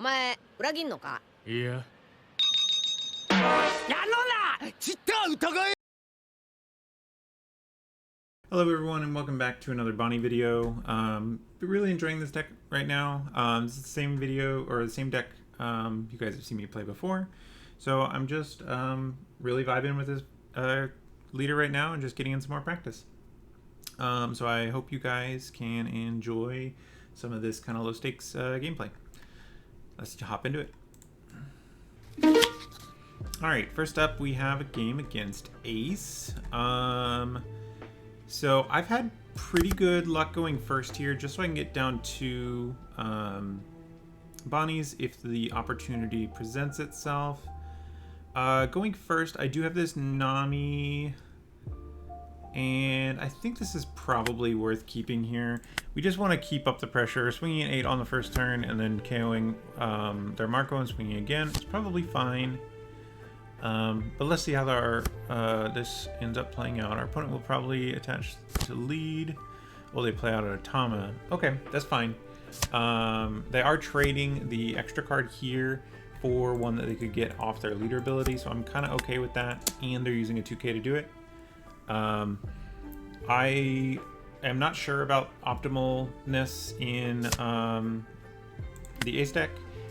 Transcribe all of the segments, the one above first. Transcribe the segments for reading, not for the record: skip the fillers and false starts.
前裏切んのか？いや。やろな！ちった疑え！ Hello everyone and welcome back to another Bonney video. Really enjoying this deck right now. This is the same video, or the same deck you guys have seen me play before. So I'm just really vibing with this leader right now and just getting in some more practice. So I hope you guys can enjoy some of this kind of low stakes gameplay. Let's hop into it. Alright, first up we have a game against Ace. So I've had pretty good luck going first here, just so I can get down to Bonnie's if the opportunity presents itself. Going first, I do have this Nami, and I think this is probably worth keeping here. We just want to keep up the pressure, swinging an 8 on the first turn and then KOing their Marco and swinging again. It's probably fine. But let's see how this ends up playing out. Our opponent will probably attach to lead. Well, they play out an Atama. Okay, that's fine. They are trading the extra card here for one that they could get off their leader ability, so I'm kind of okay with that. And they're using a 2K to do it. I am not sure about optimalness in the Ace deck,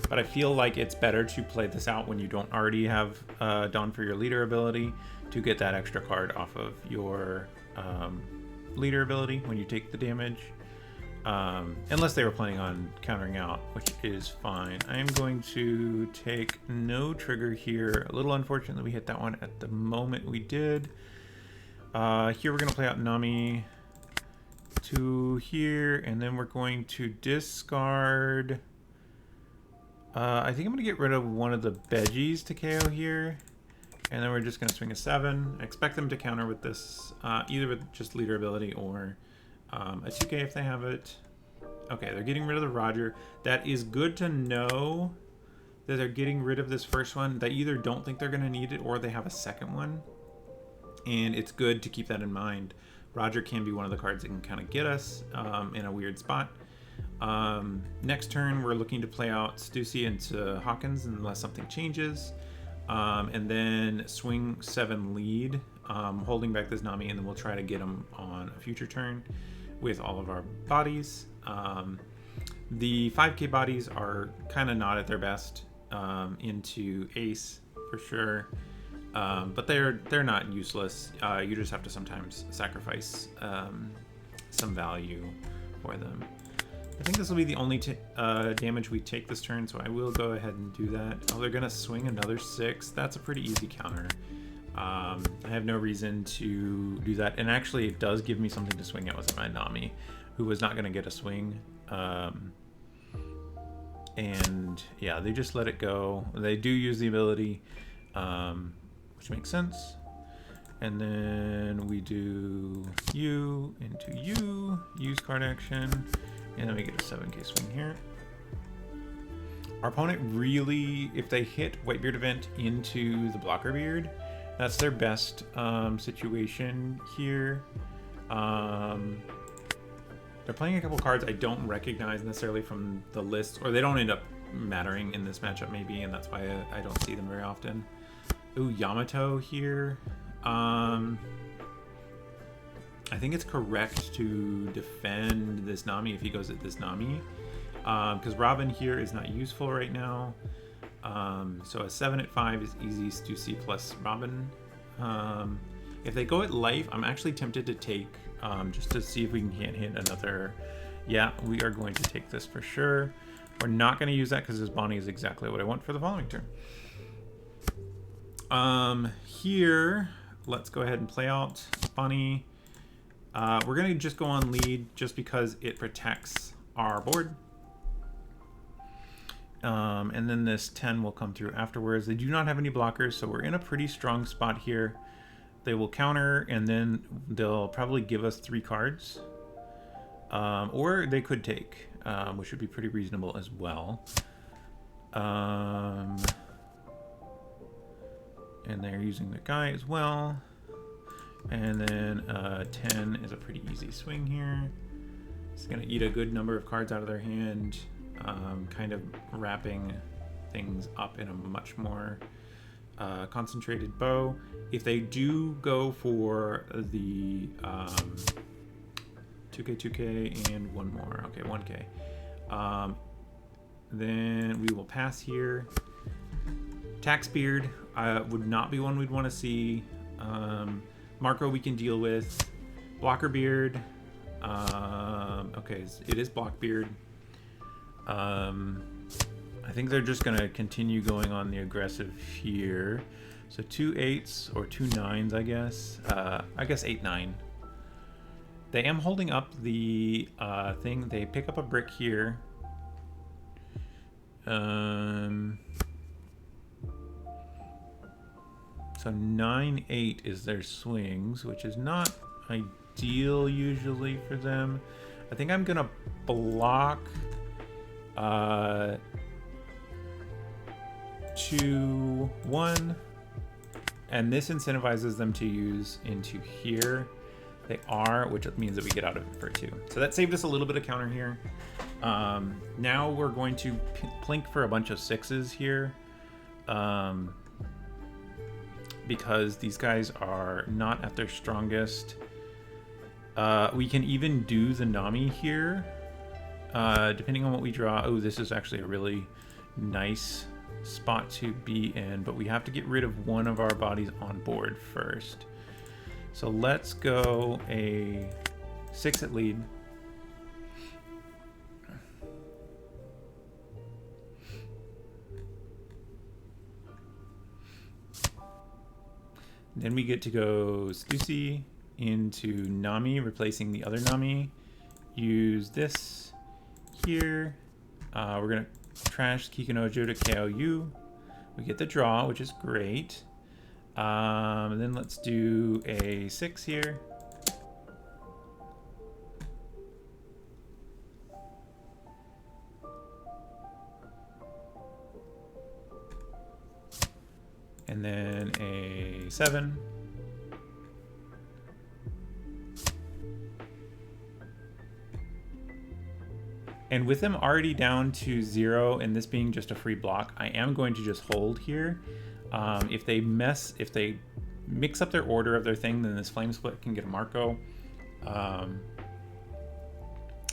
but I feel like it's better to play this out when you don't already have Dawn for your leader ability to get that extra card off of your leader ability when you take the damage. Unless they were planning on countering out, which is fine. I am going to take no trigger here. A little unfortunate that we hit that one at the moment we did. Here we're going to play out Nami to here, and then we're going to discard... I think I'm going to get rid of one of the Veggies to KO here. And then we're just going to swing a 7. I expect them to counter with this, either with just leader ability or a 2K if they have it. Okay, they're getting rid of the Roger. That is good to know that they're getting rid of this first one. They either don't think they're going to need it or they have a second one. And it's good to keep that in mind. Roger can be one of the cards that can kind of get us in a weird spot. Next turn, we're looking to play out Stussy into Hawkins unless something changes. And then swing 7 lead, holding back this Nami, and then we'll try to get him on a future turn with all of our bodies. The 5K bodies are kind of not at their best into Ace, for sure. But they're not useless. You just have to sometimes sacrifice some value for them. I think this will be the only damage we take this turn, so I will go ahead and do that. Oh, they're going to swing another 6. That's a pretty easy counter. I have no reason to do that. And actually, it does give me something to swing at with my Nami, who was not going to get a swing. And yeah, they just let it go. They do use the ability, which makes sense. And then we do you into you, use card action. And then we get a 7K swing here. Our opponent really, if they hit Whitebeard event into the blocker beard, that's their best situation here. They're playing a couple cards I don't recognize necessarily from the list, or they don't end up mattering in this matchup maybe, and that's why I don't see them very often. Ooh, Yamato here. I think it's correct to defend this Nami if he goes at this Nami, because Robin here is not useful right now. So a 7 at 5 is easy Stussy plus Robin. If they go at life, I'm actually tempted to take, just to see if we can hit another. Yeah, we are going to take this for sure. We're not going to use that because this Bonney is exactly what I want for the following turn. Here, let's go ahead and play out Bonney. We're going to just go on lead just because it protects our board. And then this 10 will come through afterwards. They do not have any blockers, so we're in a pretty strong spot here. They will counter, and then they'll probably give us 3 cards. Or they could take, which would be pretty reasonable as well. And they're using the guy as well. And then 10 is a pretty easy swing here. It's going to eat a good number of cards out of their hand. kind of wrapping things up in a much more concentrated bow. If they do go for the 2K, 2K, and one more, okay, 1K, then we will pass here. Taxbeard would not be one we'd want to see. Marco we can deal with. Blockerbeard, okay, it is Blockbeard. I think they're just going to continue going on the aggressive here. So 2 8s or 2 9s, I guess. I guess 8 9. They am holding up the thing. They pick up a brick here. So 9 8 is their swings, which is not ideal usually for them. I think I'm gonna block 2 1, and this incentivizes them to use into here. They are, which means that we get out of it for 2. So that saved us a little bit of counter here. Now we're going to plink for a bunch of 6s here, because these guys are not at their strongest. We can even do the Nami here, depending on what we draw. Oh, this is actually a really nice spot to be in, but we have to get rid of one of our bodies on board first. So let's go a 6 at lead. Then we get to go Stussy into Nami, replacing the other Nami. Use this here. We're going to trash Kikunojo to KOU. We get the draw, which is great. And then let's do a 6 here. And then a 7. And with them already down to 0 and this being just a free block, I am going to just hold here. If they mix up their order of their thing, then this Flame Split can get a Marco.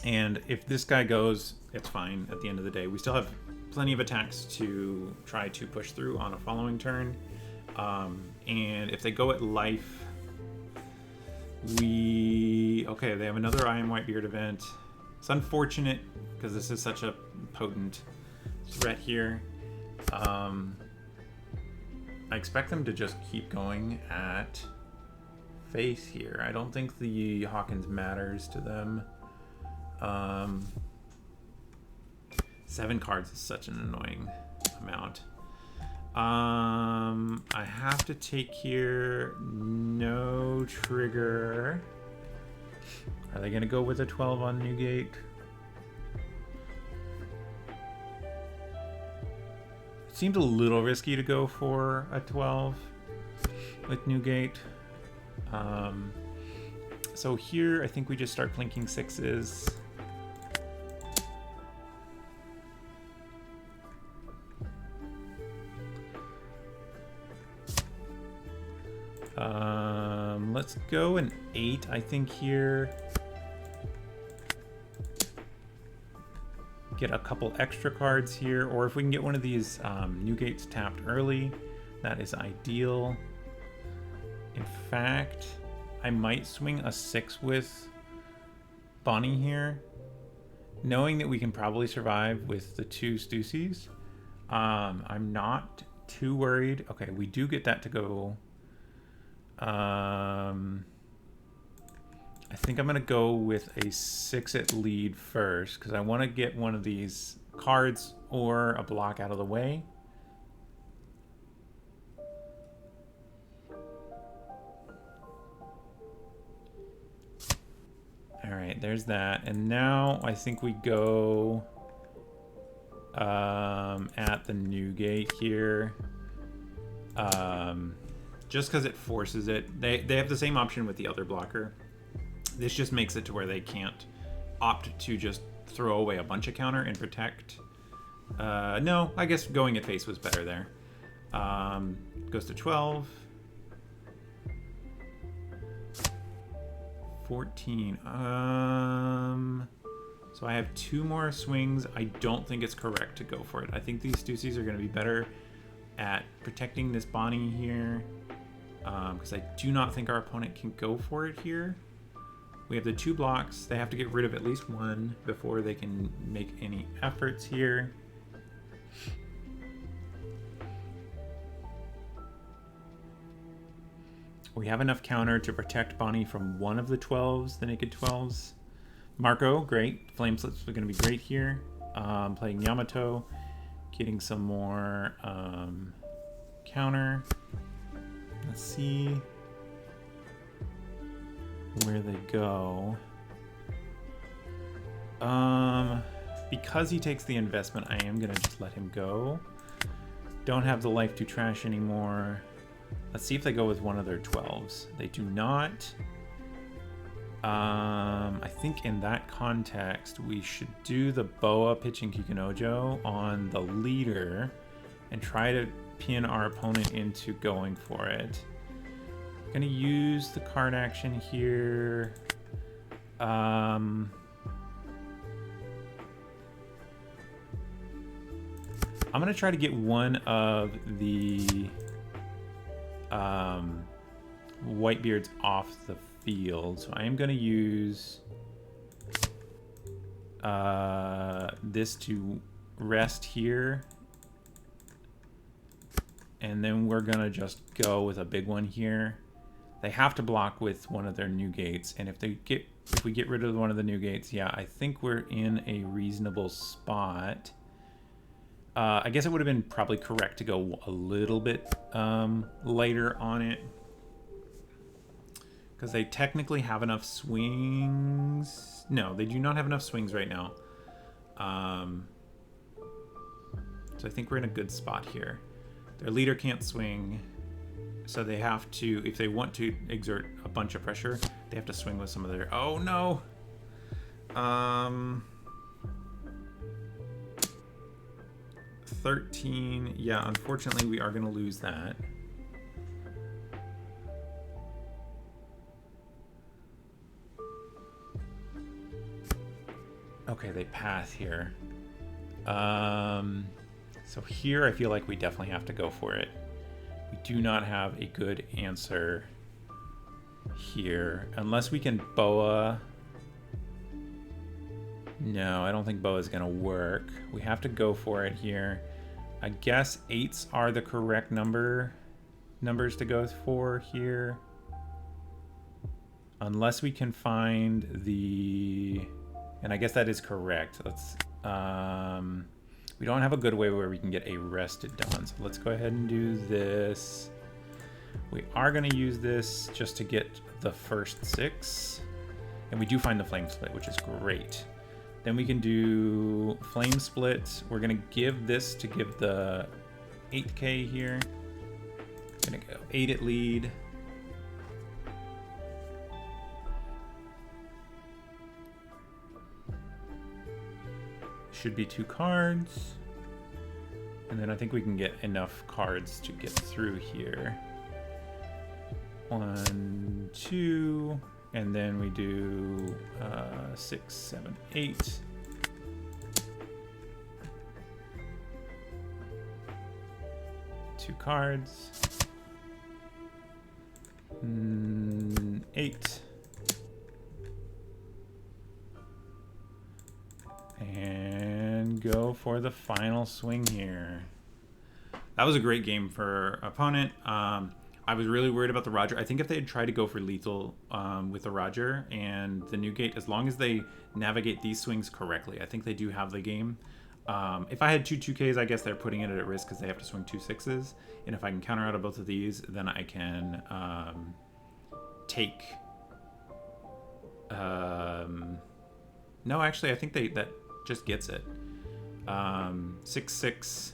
And if this guy goes, it's fine at the end of the day. We still have plenty of attacks to try to push through on a following turn. And if they go at life, okay, they have another I Am Whitebeard event. It's unfortunate because this is such a potent threat here. I expect them to just keep going at face here. I don't think the Hawkins matters to them. 7 cards is such an annoying amount. I have to take here no trigger. Are they gonna go with a 12 on Newgate? It seems a little risky to go for a 12 with Newgate. So here I think we just start plinking 6s. Let's go an 8, I think, here. Get a couple extra cards here, or if we can get one of these Newgates tapped early, that is ideal. In fact, I might swing a 6 with Bonney here, knowing that we can probably survive with the 2 Stussies. I'm not too worried. Okay, we do get that to go. I think I'm gonna go with a 6 at lead first because I want to get one of these cards or a block out of the way. All right, there's that. And now I think we go at the Newgate here. Just because it forces it. They have the same option with the other blocker. This just makes it to where they can't opt to just throw away a bunch of counter and protect. No, I guess going at face was better there. Goes to 12. 14. So I have 2 more swings. I don't think it's correct to go for it. I think these Stussies are going to be better at protecting this Bonney here. Because I do not think our opponent can go for it here. We have the 2 blocks. They have to get rid of at least 1 before they can make any efforts here. We have enough counter to protect Bonney from one of the 12s, the naked 12s. Marco, great. Flame Slips are going to be great here. Playing Yamato, getting some more counter. Let's see where they go. Because he takes the investment, I am going to just let him go. Don't have the life to trash anymore. Let's see if they go with one of their 12s. They do not. I think in that context, we should do the Boa pitching Kikunojo on the leader and try to pin our opponent into going for it. I'm going to use the card action here. I'm going to try to get one of the Whitebeards off the field. So I am going to use this to rest here. And then we're going to just go with a big one here. They have to block with one of their new gates. And if we get rid of one of the new gates, yeah, I think we're in a reasonable spot. I guess it would have been probably correct to go a little bit later on it. Because they technically have enough swings. No, they do not have enough swings right now. So I think we're in a good spot here. Their leader can't swing. So they have to, if they want to exert a bunch of pressure, they have to swing with some of their... Oh, no! 13. Yeah, unfortunately, we are going to lose that. Okay, they pass here. So here I feel like we definitely have to go for it. We do not have a good answer here. Unless we can Boa. No, I don't think Boa is going to work. We have to go for it here. I guess 8s are the correct numbers to go for here. Unless we can find the... And I guess that is correct. Let's... we don't have a good way where we can get a rested Dawn. So let's go ahead and do this. We are going to use this just to get the first 6. And we do find the Flame Split, which is great. Then we can do Flame Split. We're going to give this to give the 8k here. Going to go 8 at lead. Should be 2 cards. And then I think we can get enough cards to get through here. 1, 2... And then we do 6, 7, 8. Two cards. 8. And go for the final swing here. That was a great game for opponent. I was really worried about the Roger. I think if they had tried to go for lethal with the Roger and the new gate, as long as they navigate these swings correctly, I think they do have the game. If I had 2 2Ks, I guess they're putting it at risk because they have to swing 2 6s. And if I can counter out of both of these, then I can take... No, actually, I think that just gets it. 6 6...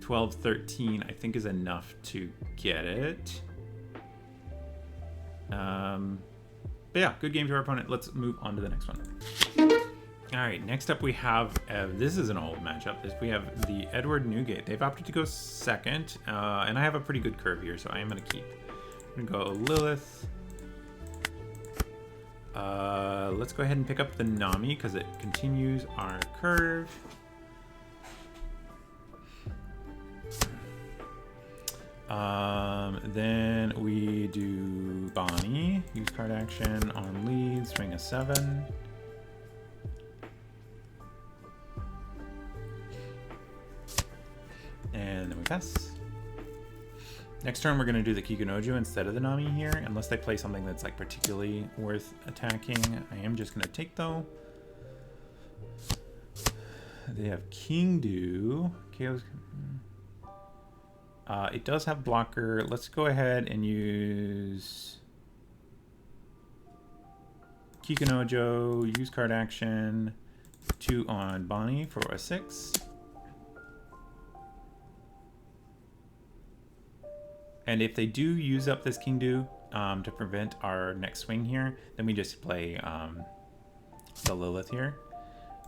12, 13, I think is enough to get it. But yeah, good game to our opponent. Let's move on to the next one. All right, next up we have, this is an old matchup. We have the Edward Newgate. They've opted to go second, and I have a pretty good curve here, so I am going to keep. I'm going to go Lilith. Let's go ahead and pick up the Nami because it continues our curve. Then we do Bonney, use card action on lead, swing a 7. And then we pass. Next turn we're going to do the Kikunojo instead of the Nami here, unless they play something that's like particularly worth attacking. I am just going to take though. They have Kingdu. KO's... it does have blocker. Let's go ahead and use Kikunojo, use card action, 2 on Bonney for a 6. And if they do use up this Kingdu to prevent our next swing here, then we just play the Lilith here.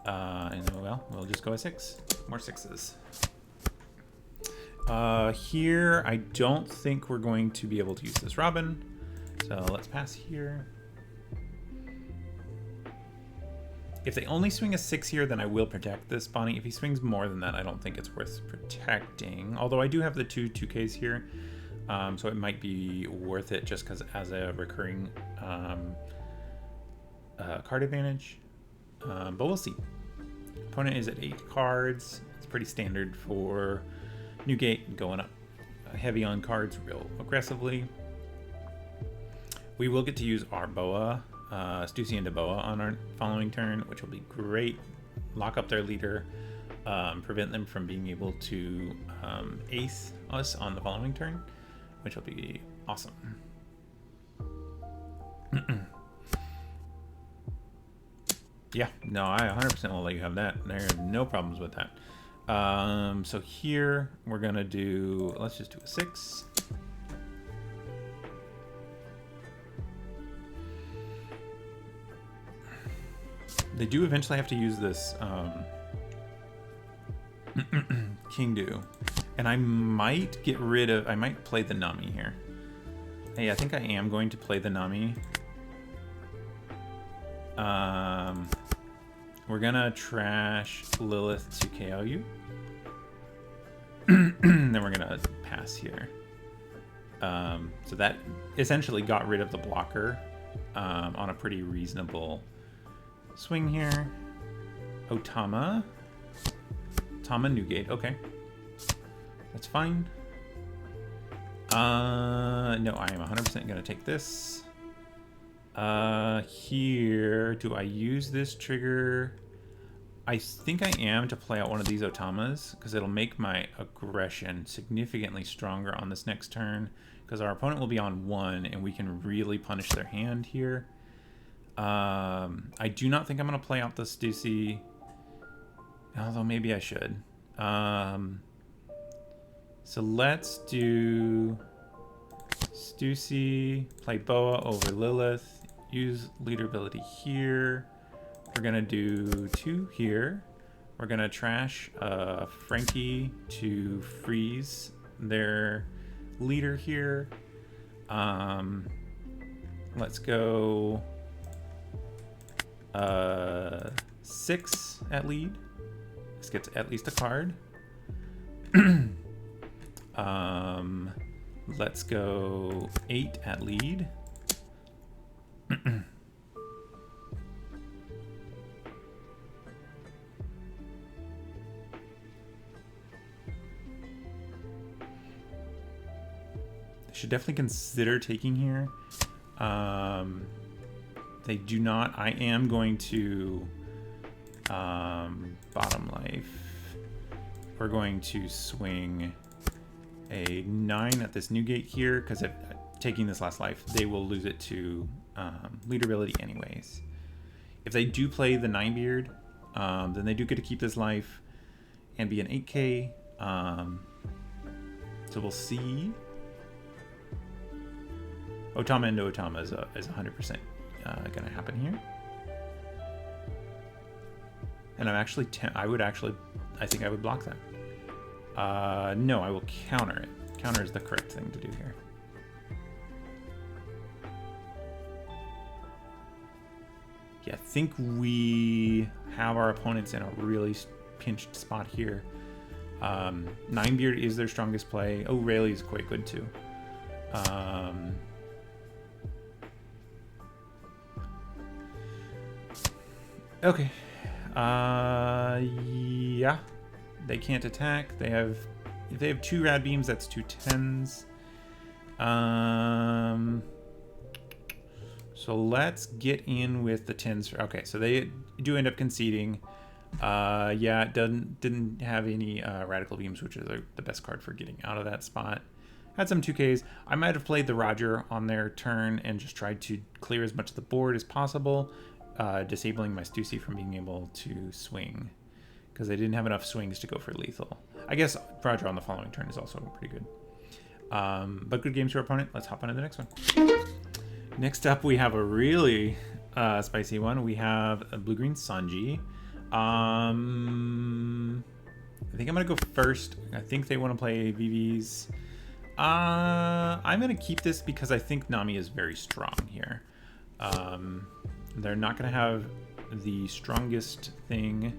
And well, we'll just go a 6. More 6s. Here, I don't think we're going to be able to use this Robin. So let's pass here. If they only swing a 6 here, then I will protect this Bonney. If he swings more than that, I don't think it's worth protecting. Although I do have the 2/2Ks here. So it might be worth it just because as a recurring card advantage. But we'll see. Opponent is at 8 cards. It's pretty standard for Newgate, going up heavy on cards real aggressively. We will get to use our Boa, Stussy into Boa on our following turn, which will be great. Lock up their leader, prevent them from being able to ace us on the following turn, which will be awesome. Yeah, no, I 100% will let you have that. There are no problems with that. So here we're gonna do, let's just do a 6. They do eventually have to use this Kingdu, and I might I might play the Nami here. Hey, I think I am going to play the Nami. We're gonna trash Lilith to KO you. Then we're gonna pass here. So that essentially got rid of the blocker on a pretty reasonable swing here. Otama. Newgate, okay. That's fine. No, I am 100% gonna take this. Here, do I use this trigger? I think I am to play out one of these Otamas, because it'll make my aggression significantly stronger on this next turn, because our opponent will be on 1, and we can really punish their hand here. I do not think I'm going to play out the Stussy, although maybe I should. So let's do Stussy, play Boa over Lilith, use leader ability here. We're gonna do 2 here. We're gonna trash Frankie to freeze their leader here. Let's go 6 at lead. This gets at least a card. Let's go 8 at lead. Should definitely consider taking here. They do not. I am going to bottom life. We're going to swing a 9 at this Newgate here, because if taking this last life, they will lose it to leader ability anyways. If they do play the 9-beard, then they do get to keep this life and be an 8K. So we'll see. Otama into Otama is 100% going to happen here. And I'm actually, I think I would block that. No, I will counter it. Counter is the correct thing to do here. Yeah, I think we have our opponents in a really pinched spot here. Ninebeard is their strongest play. Oh, Rayleigh is quite good too. Okay. Yeah. They can't attack. If they have 2 rad beams, that's 2 10s. So let's get in with the 10s. Okay, so they do end up conceding. Yeah, it didn't have any radical beams, which is the best card for getting out of that spot. Had some 2Ks. I might have played the Roger on their turn and just tried to clear as much of the board as possible, disabling my Stussy from being able to swing, because they didn't have enough swings to go for lethal. I guess Roger on the following turn is also pretty good. But good games to our opponent. Let's hop on to the next one. Next up, we have a really spicy one. We have a blue-green Sanji. I think I'm going to go first. I think they want to play VVs. I'm going to keep this because I think Nami is very strong here. They're not going to have the strongest thing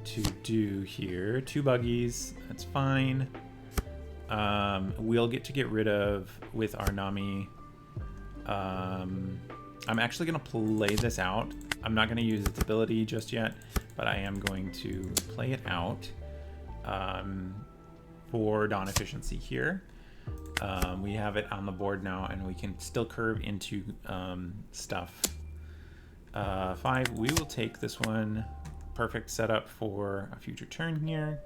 to do here. 2 buggies. That's fine. We'll get rid of with our Nami. I'm actually going to play this out. I'm not going to use its ability just yet, but I am going to play it out for Dawn efficiency here. We have it on the board now, and we can still curve into stuff. 5, we will take this one. Perfect setup for a future turn here.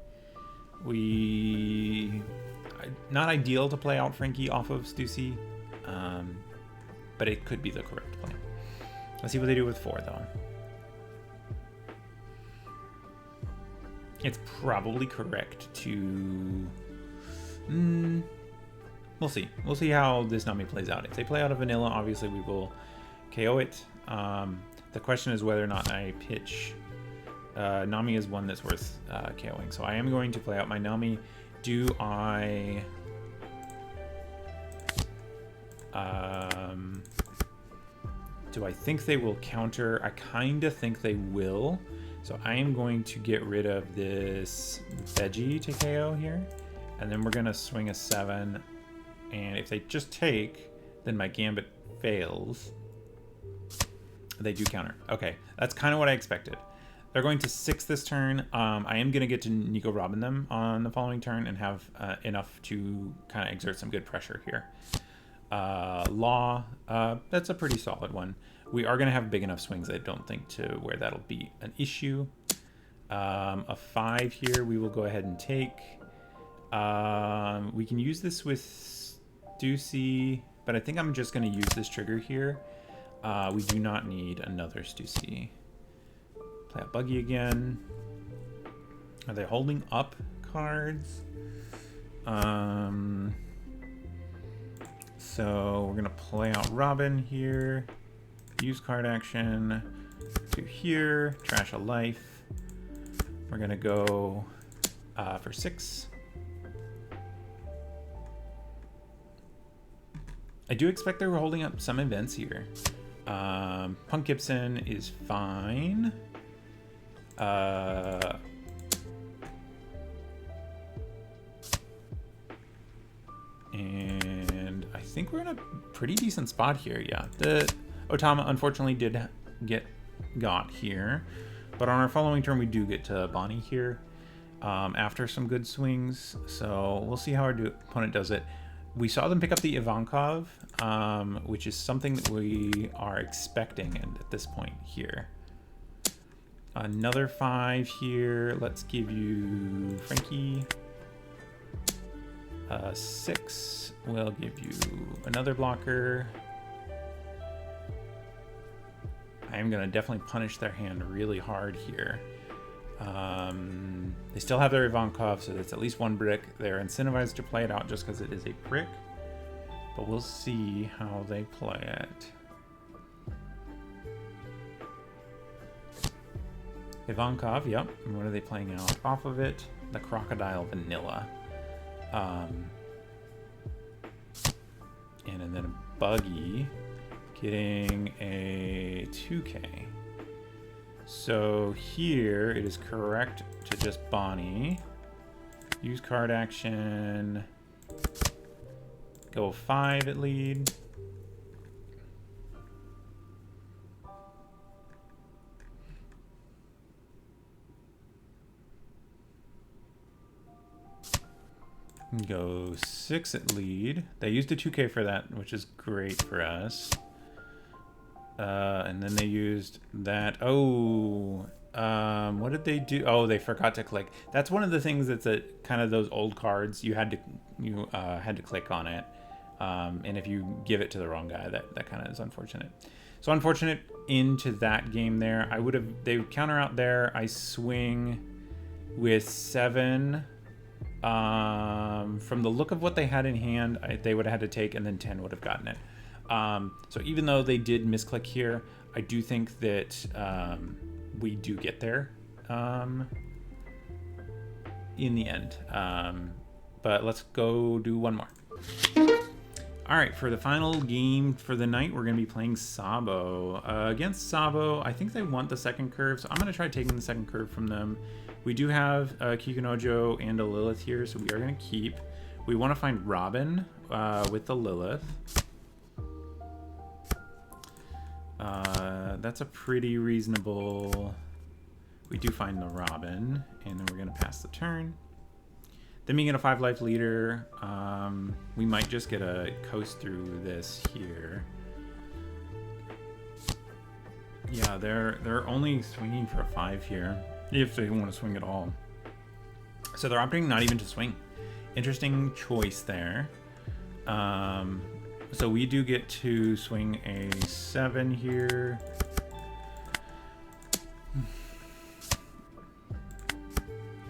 Not ideal to play out Frankie off of Stussy, but it could be the correct play. Let's see what they do with 4, though. It's probably correct to... we'll see. We'll see how this Nami plays out. If they play out a vanilla, obviously we will KO it. The question is whether or not I pitch... Nami is one that's worth KOing. So I am going to play out my Nami. Do I... do I think they will counter? I kind of think they will. So I am going to get rid of this veggie to KO here. And then we're going to swing a 7. And if they just take, then my gambit fails. They do counter. Okay, that's kind of what I expected. They're going to 6 this turn. I am going to get to Nico Robin them on the following turn and have enough to kind of exert some good pressure here. Law, that's a pretty solid one. We are going to have big enough swings, I don't think, to where that'll be an issue. A 5 here we will go ahead and take. We can use this with Stussy, but I think I'm just going to use this trigger here. We do not need another Stussy. Play a buggy again. Are they holding up cards? So we're gonna play out Robin here. Use card action to here. Trash a life. We're gonna go for 6. I do expect they were holding up some events here. Punk Gibson is fine. And I think we're in a pretty decent spot here. Yeah, the Otama unfortunately did got here, but on our following turn we do get to Bonney here after some good swings. So we'll see how our opponent does it. We saw them pick up the Ivankov, which is something that we are expecting at this point here. Another 5 here. Let's give you Frankie. 6. We'll give you another blocker. I am going to definitely punish their hand really hard here. They still have their Ivankov, so that's at least 1 brick. They're incentivized to play it out just because it is a brick. But we'll see how they play it. Ivankov, yep. And what are they playing out off of it? The Crocodile Vanilla. And then a Buggy getting a 2K. So here it is correct to just Bonney. Use card action. Go 5 at lead. Go 6 at lead. They used a 2K for that, which is great for us. And then they used that. Oh, what did they do? Oh, they forgot to click. That's one of the things that's a kind of those old cards. You had to click on it. And if you give it to the wrong guy, that kind of is unfortunate. So unfortunate into that game there. They would counter out there. I swing with 7. From the look of what they had in hand, they would have had to take, and then 10 would have gotten it. So even though they did misclick here, I do think that we do get there in the end. But let's go do one more. All right, for the final game for the night, we're going to be playing Sabo. Against Sabo, I think they want the second curve, so I'm going to try taking the second curve from them. We do have a Kikunojo and a Lilith here, so we are going to keep. We want to find Robin with the Lilith. That's a pretty reasonable... We do find the Robin, and then we're going to pass the turn. Then we get a 5-life leader. We might just get a coast through this here. Yeah, they're only swinging for a 5 here, if they want to swing at all. So they're opting not even to swing. Interesting choice there. So we do get to swing a 7 here.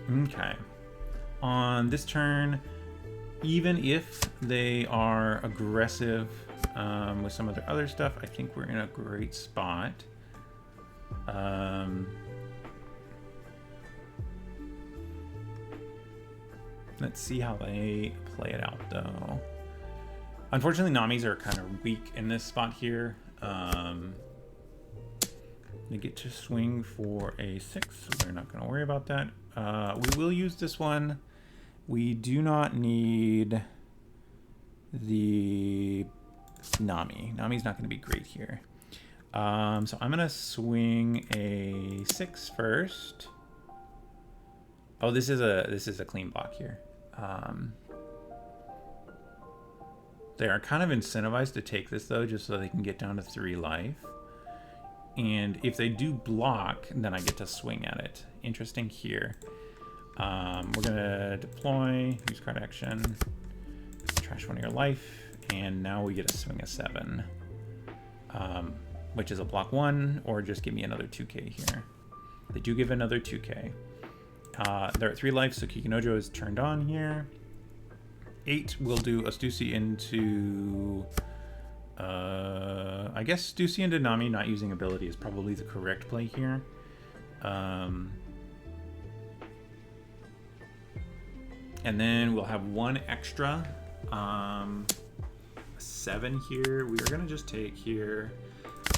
Okay. On this turn, even if they are aggressive with some of their other stuff, I think we're in a great spot. Let's see how they play it out, though. Unfortunately, Namis are kind of weak in this spot here. They get to swing for a 6, so we're not going to worry about that. We will use this one. We do not need the Nami. Nami's not going to be great here. So I'm going to swing a 6 first. Oh, this is a clean block here. They are kind of incentivized to take this, though, just so they can get down to 3 life. And if they do block, then I get to swing at it. Interesting here. We're going to deploy, use card action, trash 1 of your life, and now we get to swing a 7, which is a block 1, or just give me another 2K here. They do give another 2K. They're at 3 life, so Kikunojo is turned on here. 8 will do a Stussy into... I guess Stussy into Nami not using ability is probably the correct play here. And then we'll have 1 extra. 7 here. We are going to just take here.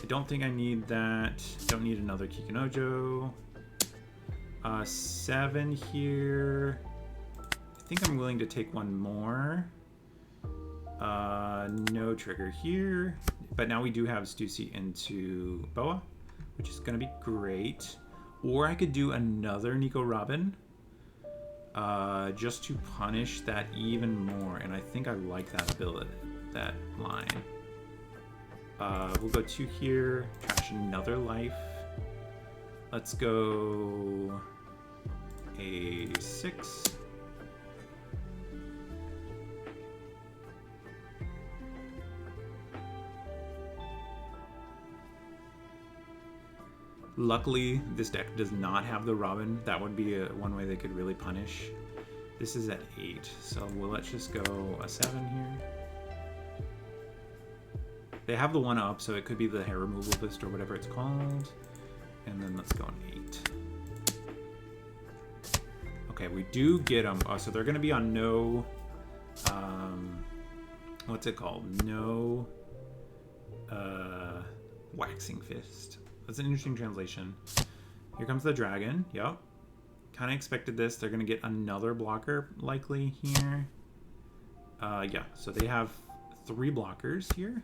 I don't think I need that. Don't need another Kikunojo. 7 here. I think I'm willing to take 1 more. No trigger here. But now we do have Stussy into Boa, which is going to be great. Or I could do another Nico Robin. Just to punish that even more, and I think I like that ability, that line. We'll go 2 here, trash another life. Let's go a 6. Luckily, this deck does not have the Robin. That would be one way they could really punish. This is at 8, so let's just go a 7 here. They have the 1 up, so it could be the hair removal fist or whatever it's called. And then let's go an 8. Okay, we do get them. Oh, so they're going to be on no... what's it called? No... waxing fist. That's an interesting translation. Here comes the dragon. Yep. Kind of expected this. They're going to get another blocker likely here. Yeah, so they have 3 blockers here.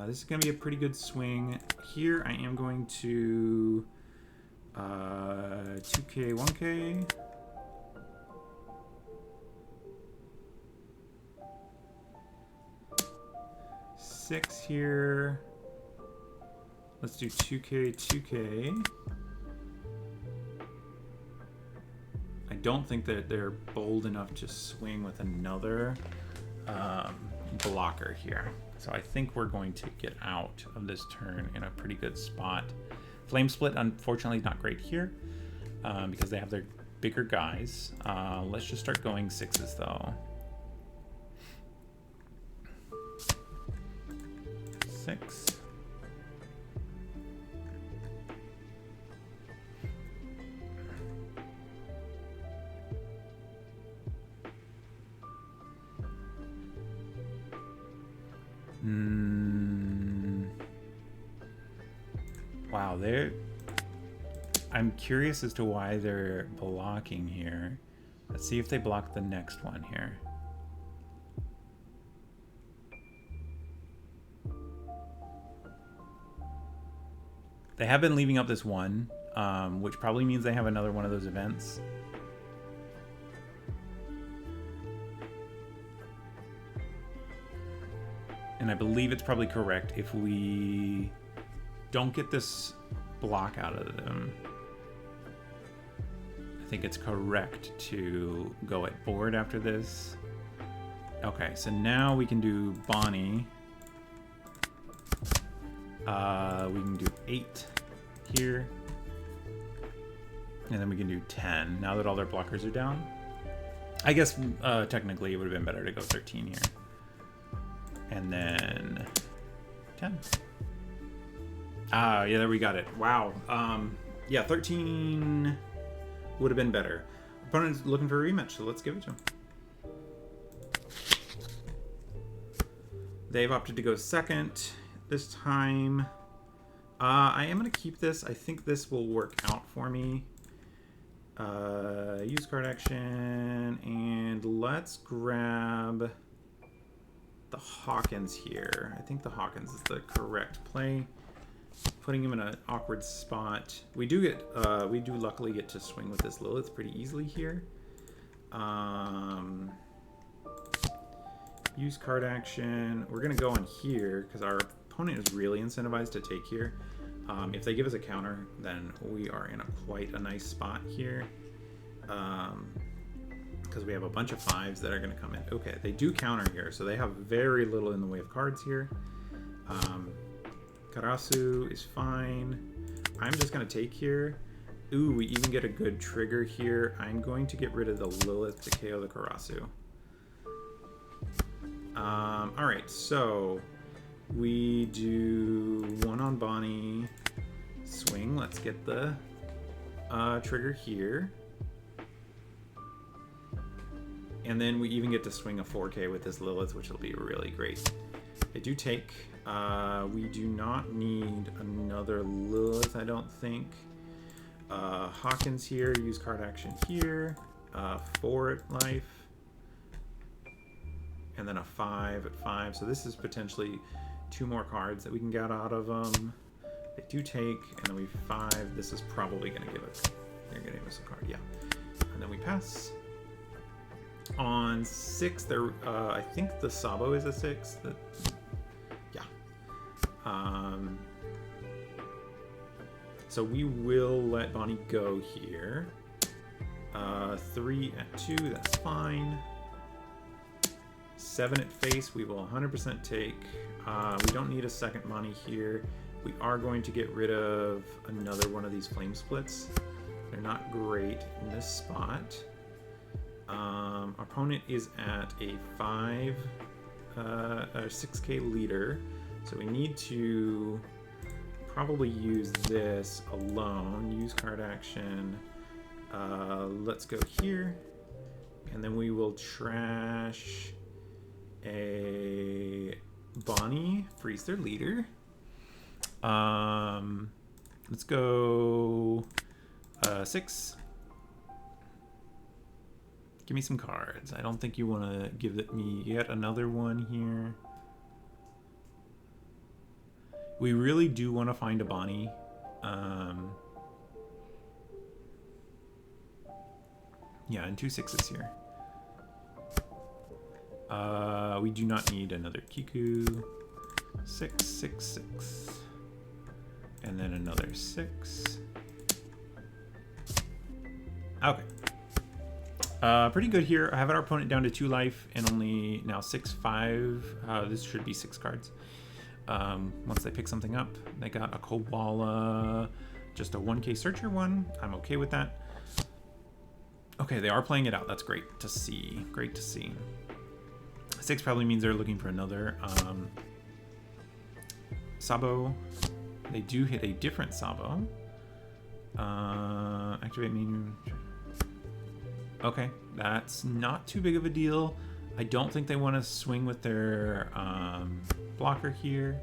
This is going to be a pretty good swing. Here I am going to 2k, 1k. Six here. Let's do 2k, 2k. I don't think that they're bold enough to swing with another blocker here. So I think we're going to get out of this turn in a pretty good spot. Flame Split, unfortunately, not great here because they have their bigger guys. Let's just start going 6s though. 6. Wow, I'm curious as to why they're blocking here. Let's see if they block the next one here. They have been leaving up this one, which probably means they have another one of those events. And I believe it's probably correct if we don't get this block out of them. I think it's correct to go at board after this. Okay, so now we can do Bonney. We can do 8 here. And then we can do 10 now that all their blockers are down. I guess technically it would have been better to go 13 here. And then 10. Ah, yeah, there we got it. Wow. Yeah, 13 would have been better. Opponent's looking for a rematch, so let's give it to him. They've opted to go second this time. I am going to keep this. I think this will work out for me. Use card action, and let's grab the Hawkins here. I think the Hawkins is the correct play. Putting him in an awkward spot. We do luckily get to swing with this Lilith pretty easily here. Use card action. We're gonna go on here because our opponent is really incentivized to take here. If they give us a counter, then we are in quite a nice spot here. Because we have a bunch of 5s that are going to come in. Okay, they do counter here, so they have very little in the way of cards here. Karasu is fine. I'm just going to take here. Ooh, we even get a good trigger here. I'm going to get rid of the Lilith to KO the Karasu. Alright, so we do 1 on Bonney. Swing. Let's get the trigger here. And then we even get to swing a 4K with this Lilith, which will be really great. They do take. We do not need another Lilith, I don't think. Hawkins here, use card action here. 4 at life. And then a 5 at 5. So this is potentially 2 more cards that we can get out of them. They do take, and then we 5. This is probably going to give us. They're going to give us a card, yeah. And then we pass. On 6, there. I think the Sabo is a 6. Yeah. So we will let Bonney go here. 3 at 2. That's fine. 7 at face. We will 100% take. We don't need a second Bonney here. We are going to get rid of another one of these flame splits. They're not great in this spot. Our opponent is at a 6k leader, so we need to probably use this alone. Use card action. Let's go here. And then we will trash a Bonney, freeze their leader. Let's go 6. Give me some cards. I don't think you want to give me yet another one here. We really do want to find a Bonney. Yeah, and 2 6s here. We do not need another Kiku. 6 6 6. And then another 6. Okay. Pretty good here. I have our opponent down to 2 life and only now 6 5. This should be 6 cards. Once they pick something up, they got a Koala, just a 1k searcher one. I'm okay with that. Okay, they are playing it out. That's great to see. Great to see. 6 probably means they're looking for another Sabo. They do hit a different Sabo. Activate menu. Okay, that's not too big of a deal. I don't think they want to swing with their blocker here.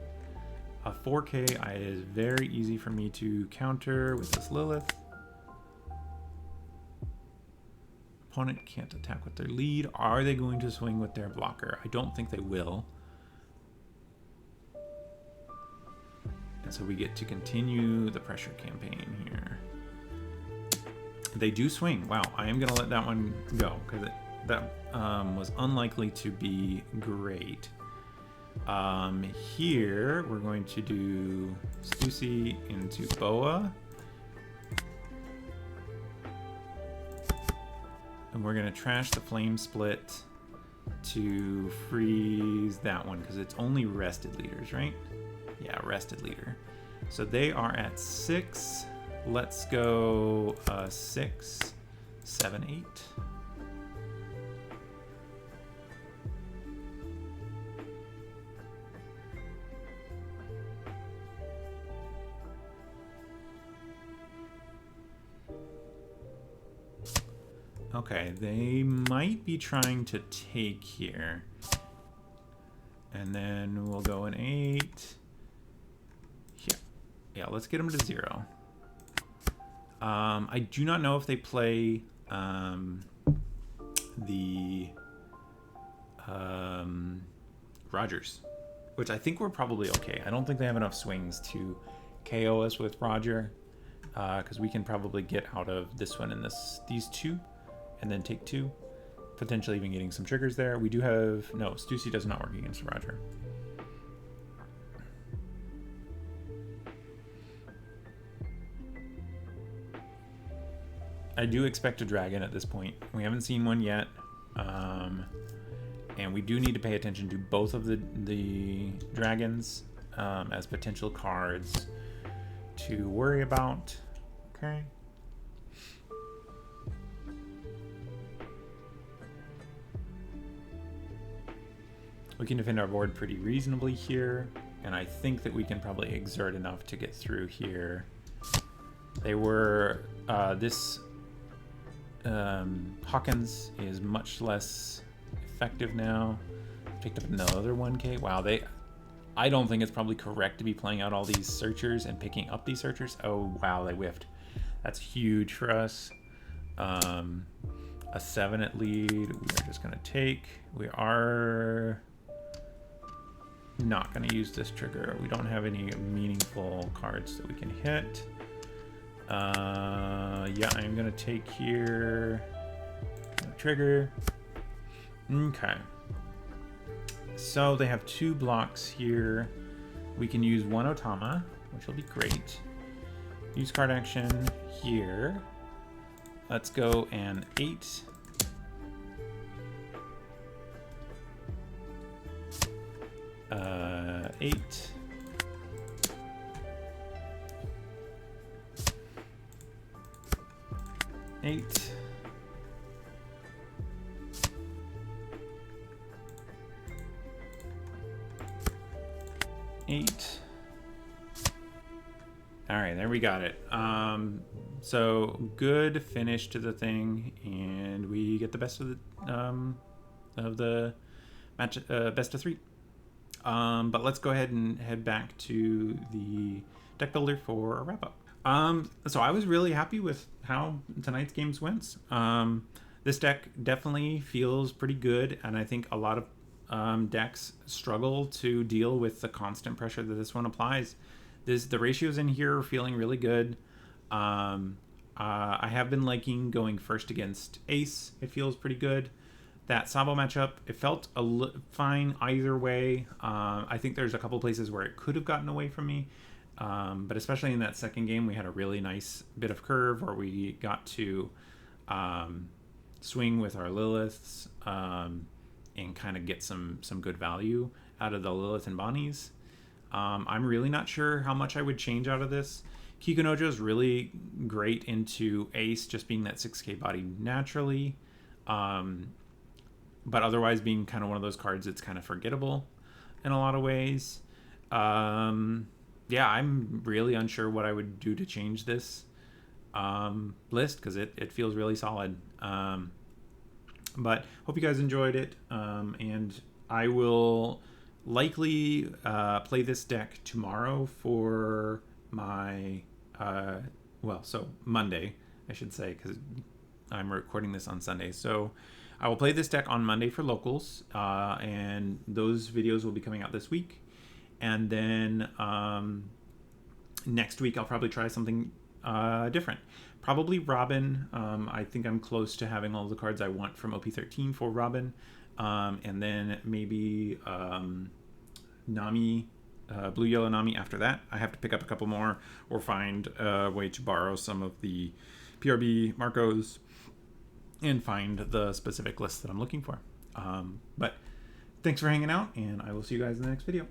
A 4K is very easy for me to counter with this Lilith. Opponent can't attack with their lead. Are they going to swing with their blocker? I don't think they will. And so we get to continue the pressure campaign here. They do swing. Wow, I am going to let that one go because that was unlikely to be great. Here, we're going to do Stussy into Boa. And we're going to trash the Flame Split to freeze that one because it's only rested leaders, right? Yeah, rested leader. So they are at 6. Let's go 6, 7, 8. Okay, they might be trying to take here. And then we'll go an 8. Here. Yeah, let's get them to 0. I do not know if they play the Rogers, which I think we're probably okay. I don't think they have enough swings to KO us with Roger, because we can probably get out of this one and these 2, and then take 2, potentially even getting some triggers there. We do have no Stussy does not work against Roger. I do expect a dragon at this point. We haven't seen one yet. And we do need to pay attention to both of the dragons as potential cards to worry about. Okay. We can defend our board pretty reasonably here. And I think that we can probably exert enough to get through here. They were... this... Hawkins is much less effective now. Picked up another 1k. Wow, I don't think it's probably correct to be playing out all these searchers and picking up these searchers. Oh wow, they whiffed. That's huge for us. A 7 at lead. We are just gonna take. We are not gonna use this trigger. We don't have any meaningful cards that we can hit. Yeah, I'm gonna take here. No trigger. Okay. So they have 2 blocks here. We can use 1 Otama, which will be great. Use card action here. Let's go an 8. Eight. Eight. All right, there we got it. So good finish to the thing, and we get the best of the match, best of 3. But let's go ahead and head back to the deck builder for a wrap up. So I was really happy with how tonight's games went. This deck definitely feels pretty good, and I think a lot of decks struggle to deal with the constant pressure that this one applies. The ratios in here are feeling really good. I have been liking going first against Ace. It feels pretty good. That Sabo matchup, it felt fine either way. I think there's a couple places where it could have gotten away from me. But especially in that second game, we had a really nice bit of curve where we got to swing with our Liliths and kind of get some good value out of the Lilith and Bonnies. I'm really not sure how much I would change out of this. Kikunojo is really great into Ace, just being that 6k body naturally. But otherwise being kind of one of those cards that's kind of forgettable in a lot of ways. Yeah, I'm really unsure what I would do to change this list, because it feels really solid. But hope you guys enjoyed it, and I will likely play this deck tomorrow for my so Monday, I should say, because I'm recording this on Sunday. So I will play this deck on Monday for locals, and those videos will be coming out this week. And then next week I'll probably try something different. Probably Robin. I think I'm close to having all the cards I want from OP13 for Robin. And then maybe Nami, Blue Yellow Nami after that. I have to pick up a couple more or find a way to borrow some of the PRB Marcos and find the specific list that I'm looking for. But thanks for hanging out, and I will see you guys in the next video.